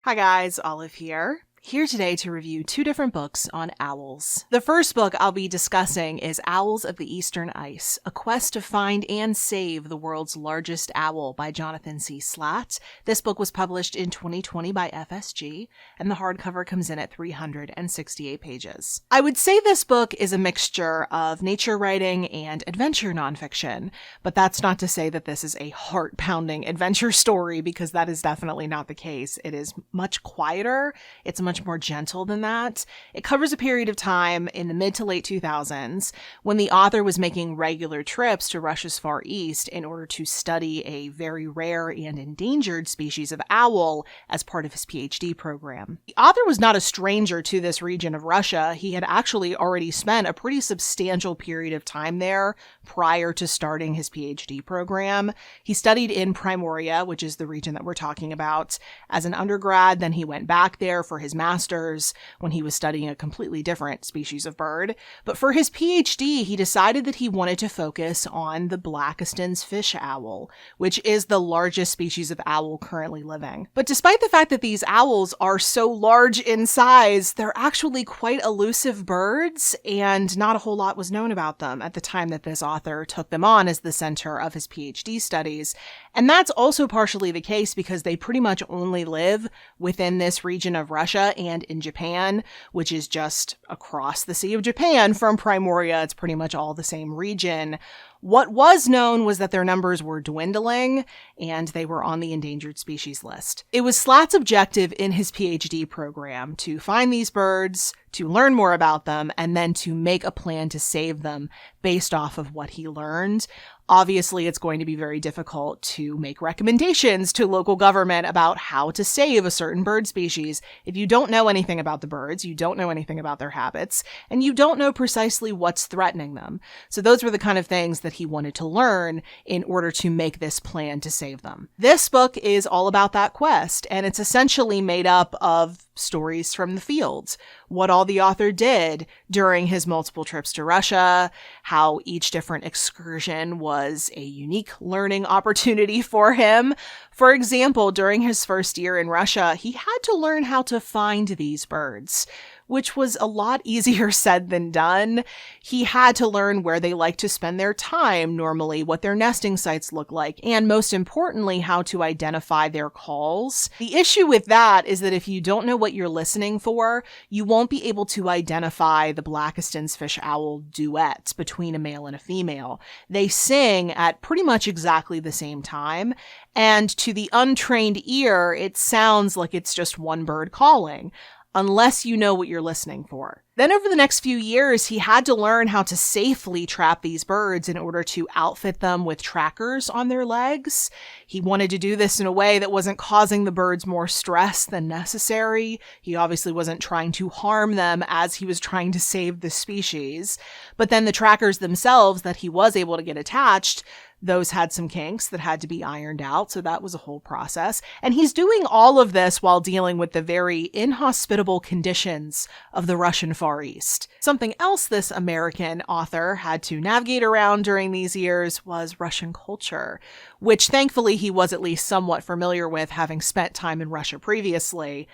Hi guys, Olive here. Here today to review two different books on owls. The first book I'll be discussing is Owls of the Eastern Ice, A Quest to Find and Save the World's Largest Owl by Jonathan C. Slaght. This book was published in 2020 by FSG, and the hardcover comes in at 368 pages. I would say this book is a mixture of nature writing and adventure nonfiction, but that's not to say that this is a heart-pounding adventure story, because that is definitely not the case. It is much quieter. It's much more gentle than that. It covers a period of time in the mid to late 2000s when the author was making regular trips to Russia's Far East in order to study a very rare and endangered species of owl as part of his PhD program. The author was not a stranger to this region of Russia. He had actually already spent a pretty substantial period of time there prior to starting his PhD program. He studied in Primoria, which is the region that we're talking about, as an undergrad. Then he went back there for his master's when he was studying a completely different species of bird. But for his PhD, he decided that he wanted to focus on the Blakiston's fish owl, which is the largest species of owl currently living. But despite the fact that these owls are so large in size, they're actually quite elusive birds, and not a whole lot was known about them at the time that this author took them on as the center of his PhD studies. And that's also partially the case because they pretty much only live within this region of Russia and in Japan, which is just across the Sea of Japan from Primoria. It's pretty much all the same region. What was known was that their numbers were dwindling and they were on the endangered species list. It was Slatt's objective in his PhD program to find these birds, to learn more about them, and then to make a plan to save them based off of what he learned. Obviously, it's going to be very difficult to make recommendations to local government about how to save a certain bird species if you don't know anything about the birds, you don't know anything about their habits, and you don't know precisely what's threatening them. So those were the kind of things that he wanted to learn in order to make this plan to save them. This book is all about that quest, and it's essentially made up of stories from the fields, what all the author did during his multiple trips to Russia, how each different excursion was a unique learning opportunity for him. For example, during his first year in Russia, he had to learn how to find these birds, which was a lot easier said than done. He had to learn where they like to spend their time normally, what their nesting sites look like, and most importantly, how to identify their calls. The issue with that is that if you don't know what you're listening for, you won't be able to identify the Blakiston's fish owl duet between a male and a female. They sing at pretty much exactly the same time, and to the untrained ear, it sounds like it's just one bird calling, unless you know what you're listening for. Then over the next few years, he had to learn how to safely trap these birds in order to outfit them with trackers on their legs. He wanted to do this in a way that wasn't causing the birds more stress than necessary. He obviously wasn't trying to harm them as he was trying to save the species. But then the trackers themselves that he was able to get attached, those had some kinks that had to be ironed out, so that was a whole process. And he's doing all of this while dealing with the very inhospitable conditions of the Russian Far East. Something else this American author had to navigate around during these years was Russian culture, which thankfully he was at least somewhat familiar with, having spent time in Russia previously.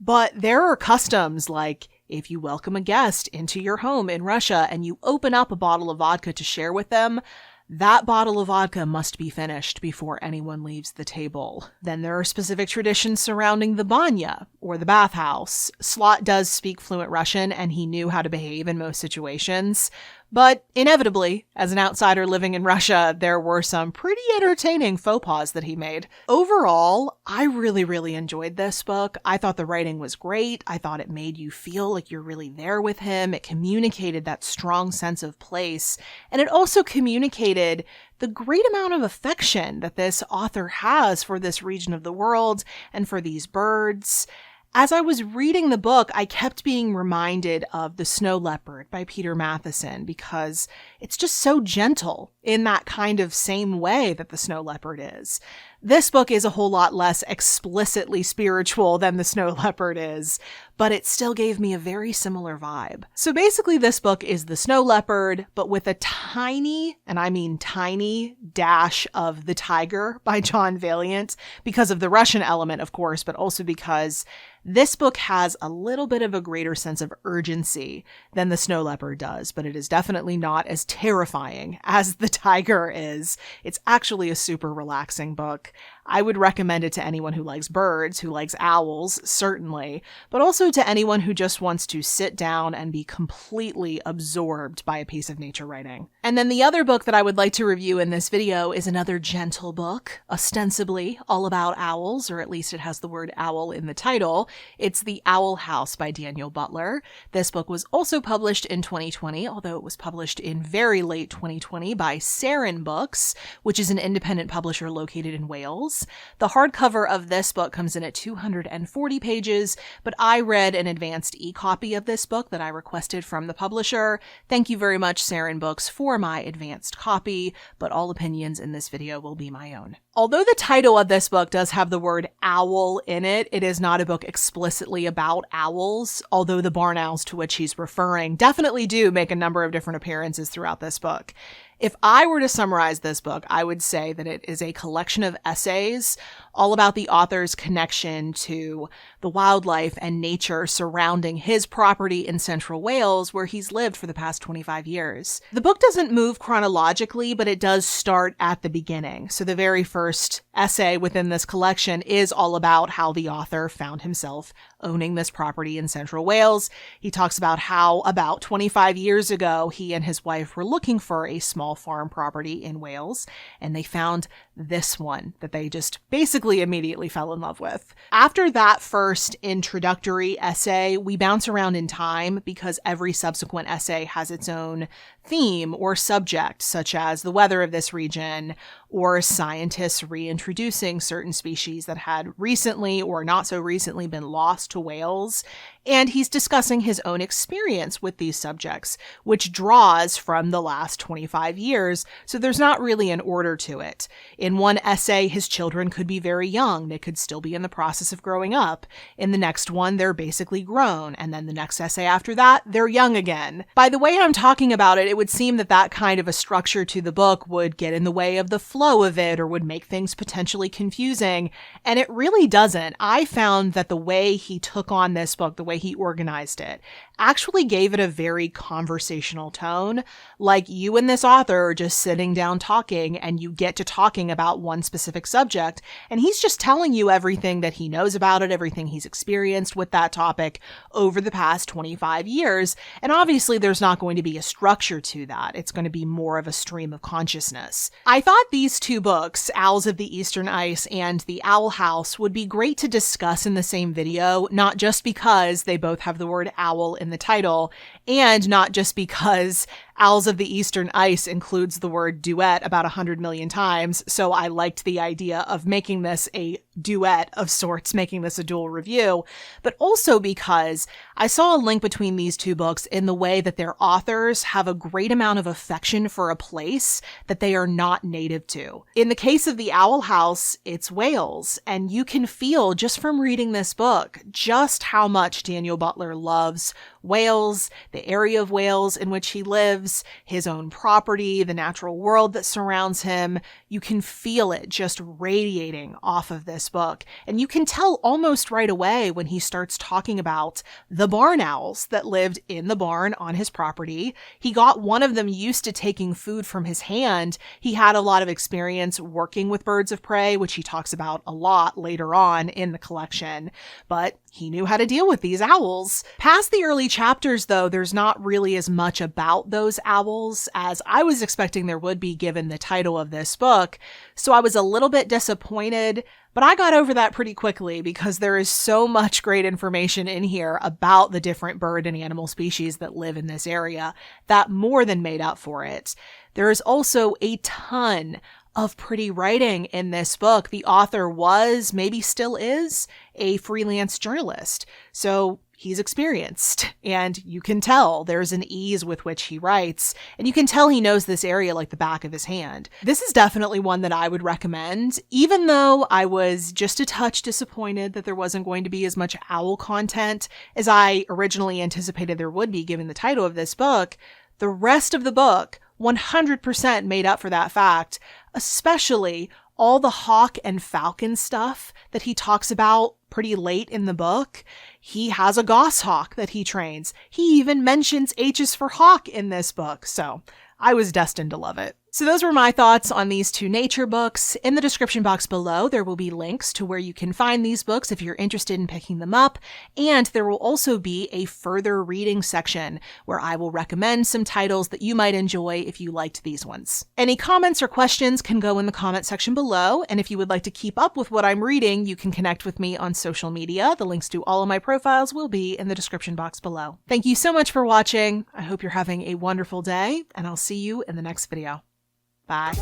But there are customs like, if you welcome a guest into your home in Russia and you open up a bottle of vodka to share with them, that bottle of vodka must be finished before anyone leaves the table. Then there are specific traditions surrounding the banya, or the bathhouse. Slaght does speak fluent Russian, and he knew how to behave in most situations. But inevitably, as an outsider living in Russia, there were some pretty entertaining faux pas that he made. Overall, I really enjoyed this book. I thought the writing was great. I thought it made you feel like you're really there with him. It communicated that strong sense of place. And it also communicated the great amount of affection that this author has for this region of the world and for these birds. As I was reading the book, I kept being reminded of The Snow Leopard by Peter Matheson because it's just so gentle in that kind of same way that The Snow Leopard is. This book is a whole lot less explicitly spiritual than The Snow Leopard is, but it still gave me a very similar vibe. So basically this book is The Snow Leopard, but with a tiny, and I mean tiny, dash of The Tiger by John Valiant, because of the Russian element, of course, but also because this book has a little bit of a greater sense of urgency than The Snow Leopard does, but it is definitely not as terrifying as The Tiger is. It's actually a super relaxing book. I would recommend it to anyone who likes birds, who likes owls, certainly, but also to anyone who just wants to sit down and be completely absorbed by a piece of nature writing. And then the other book that I would like to review in this video is another gentle book, ostensibly all about owls, or at least it has the word owl in the title. It's The Owl House by Daniel Butler. This book was also published in 2020, although it was published in very late 2020 by Sarin Books, which is an independent publisher located in Wales. The hardcover of this book comes in at 240 pages, but I read an advanced e-copy of this book that I requested from the publisher. Thank you very much, Sarin Books, for my advanced copy, but all opinions in this video will be my own. Although the title of this book does have the word owl in it, it is not a book explicitly about owls, although the barn owls to which he's referring definitely do make a number of different appearances throughout this book. If I were to summarize this book, I would say that it is a collection of essays all about the author's connection to the wildlife and nature surrounding his property in central Wales, where he's lived for the past 25 years. The book doesn't move chronologically, but it does start at the beginning. So the very first essay within this collection is all about how the author found himself owning this property in central Wales. He talks about how about 25 years ago, he and his wife were looking for a small farm property in Wales, and they found this one that they just basically immediately fell in love with. After that first introductory essay, we bounce around in time because every subsequent essay has its own theme or subject, such as the weather of this region, or scientists reintroducing certain species that had recently or not so recently been lost to Wales. And he's discussing his own experience with these subjects, which draws from the last 25 years, so there's not really an order to it. In one essay, his children could be very young. They could still be in the process of growing up. In the next one, they're basically grown. And then the next essay after that, they're young again. By the way I'm talking about it, it would seem that that kind of a structure to the book would get in the way of the flow of it or would make things potentially confusing. And it really doesn't. I found that the way he took on this book, the way he organized it, actually gave it a very conversational tone. Like you and this author are just sitting down talking, and you get to talking about one specific subject, and he's just telling you everything that he knows about it, everything he's experienced with that topic over the past 25 years. And obviously there's not going to be a structure to that. It's going to be more of a stream of consciousness. I thought these two books, Owls of the Eastern Ice and The Owl House, would be great to discuss in the same video, not just because they both have the word owl in the title, and not just because Owls of the Eastern Ice includes the word duet about 100 million times, so I liked the idea of making this a duet of sorts, making this a dual review, but also because I saw a link between these two books in the way that their authors have a great amount of affection for a place that they are not native to. In the case of The Owl House, it's Wales, and you can feel just from reading this book just how much Daniel Butler loves Wales, the area of Wales in which he lives, his own property, the natural world that surrounds him. You can feel it just radiating off of this book. And you can tell almost right away when he starts talking about the barn owls that lived in the barn on his property. He got one of them used to taking food from his hand. He had a lot of experience working with birds of prey, which he talks about a lot later on in the collection, but he knew how to deal with these owls. Past the early chapters, though, there's not really as much about those owls as I was expecting there would be given the title of this book, so I was a little bit disappointed, but I got over that pretty quickly because there is so much great information in here about the different bird and animal species that live in this area that more than made up for it. There is also a ton of pretty writing in this book. The author was, maybe still is, a freelance journalist. So he's experienced, and you can tell there's an ease with which he writes, and you can tell he knows this area like the back of his hand. This is definitely one that I would recommend, even though I was just a touch disappointed that there wasn't going to be as much owl content as I originally anticipated there would be given the title of this book. The rest of the book 100% made up for that fact, especially all the hawk and falcon stuff that he talks about pretty late in the book. He has a goshawk that he trains. He even mentions H is for hawk in this book, so I was destined to love it. So those were my thoughts on these two nature books. In the description box below, there will be links to where you can find these books if you're interested in picking them up, and there will also be a further reading section where I will recommend some titles that you might enjoy if you liked these ones. Any comments or questions can go in the comment section below, and if you would like to keep up with what I'm reading, you can connect with me on social media. The links to all of my profiles will be in the description box below. Thank you so much for watching. I hope you're having a wonderful day, and I'll see you in the next video. Bye.